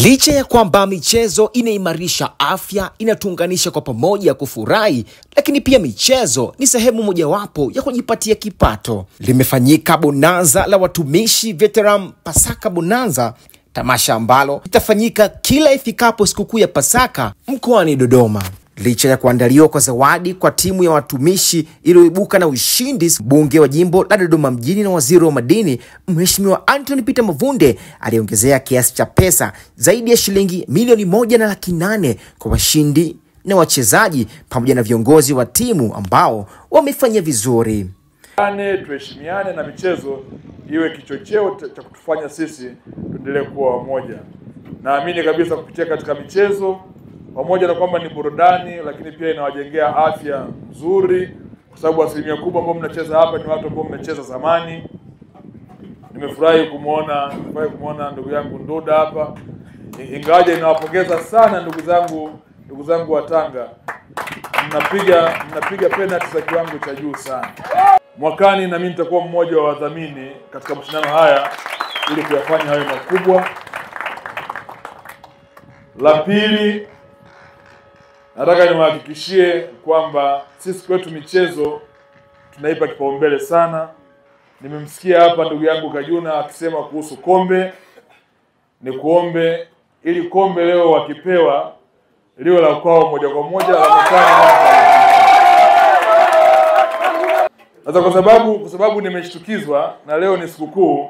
Licha ya kwamba michezo inaimarisha afya, inatuunganisha kwa pamoja kufurahi, lakini pia michezo ni sehemu mojawapo ya kujipatia kipato. Limefanyika bonanza la watumishi veteran Pasaka Bonanza, tamasha ambalo litafanyika kila ifikapo sikukuu ya Pasaka mkoani Dodoma. Licha ya kuandaliwa kwa zawadi kwa timu ya watumishi iliyoibuka na ushindi, mbunge wa jimbo la Dodoma mjini na waziri wa madini Mheshimiwa Anthony Peter Mavunde aliongezea kiasi cha pesa zaidi ya shilingi milioni 1.8 kwa washindi na wachezaji pamoja na viongozi wa timu ambao wamefanya vizuri. Tuheshimiane na michezo iwe kichocheo cha kutufanya sisi tuendelee kuwa wamoja. Naamini kabisa kupitia katika michezo, pamoja na kwamba ni burudani, lakini pia inawajengea afya nzuri, kwa sababu asilimia kubwa ambao mnacheza hapa ni watu ambao mmecheza zamani. Nimefurahi kumuona ndugu yangu Nduda hapa. Ingawaje ninawapongeza sana ndugu zangu wa Tanga. Mnapiga penalty za kiwango cha juu sana. Mwakani na mimi nitakuwa mmoja wa wadhamini katika mashindano haya ili kuyafanya hayo makubwa. La pili, nataka niwahakikishie kwamba sisi kwetu michezo tunaipa kipaumbele sana. Nimemsikia hapa ndugu yangu Kajuna akisema kuhusu kombe. Ni kuombe ili kombe leo wakipewa liwe la kwao moja kwa moja la mkani. Sasa kwa sababu nimeshtukizwa na leo ni sikukuu,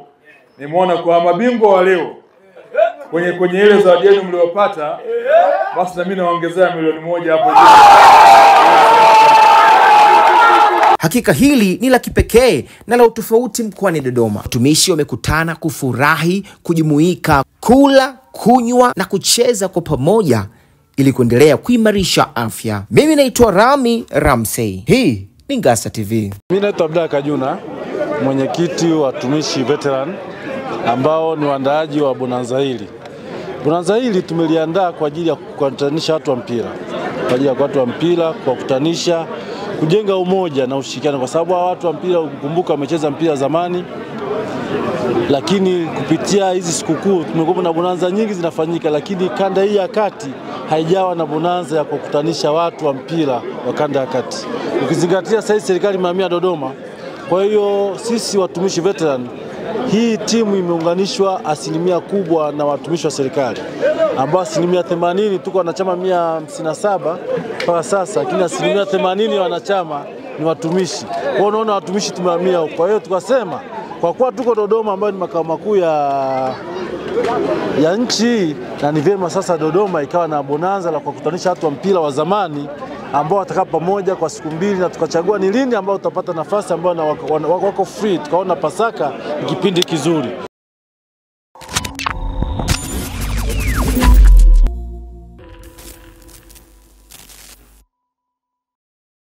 nimeona kwa mabingwa wa leo kwenye ile zawadi yenu mliopata, basi na mimi naongezea milioni 1 hapo juu. Hakika hili ni la kipekee na la utofauti mkoani Dodoma. Watumishi wamekutana kufurahi, kujumuika, kula, kunywa na kucheza kwa pamoja ili kuendelea kuimarisha afya. Mimi naitwa Rami Ramsey. Hii ni Ngasa TV. Mimi naitwa Abdalla Kajuna, mwenyekiti wa watumishi veteran ambao ni waandaaji wa bonanza hili. Bonanza hili tumeliandaa kwa ajili ya kukutanisha watu wa mpira. Kwa ajili ya watu wa mpira, kwa kukutanisha, kujenga umoja na ushirikiano, kwa sababu watu wa mpira ukumbuka wamecheza mpira zamani. Lakini kupitia hizi sikukuu tumekuwa na bonanza nyingi zinafanyika, lakini kanda hii ya kati haijawa na bonanza ya kukutanisha watu wa mpira wa kanda ya kati. Ukizingatia sasa serikali imehamia Dodoma. Kwa hiyo sisi watumishi veteran, hii timu imeunganishwa asilimia kubwa na watumishi wa serikali, ambao asilimia 80 tuko wanachama 157 mpaka sasa, lakini asilimia 80 wanachama ni watumishi. Kwa unaona watumishi tumehamia huko. Kwa hiyo tukasema kwa kuwa tuko Dodoma ambayo ni makao makuu ya nchi, na ni vyema sasa Dodoma ikawa na bonanza la kukutanisha watu wa mpira wa zamani ambao watakaa pamoja kwa siku 2, na tukachagua ni lini ambao utapata nafasi ambao wako free. Tukaona Pasaka ni kipindi kizuri.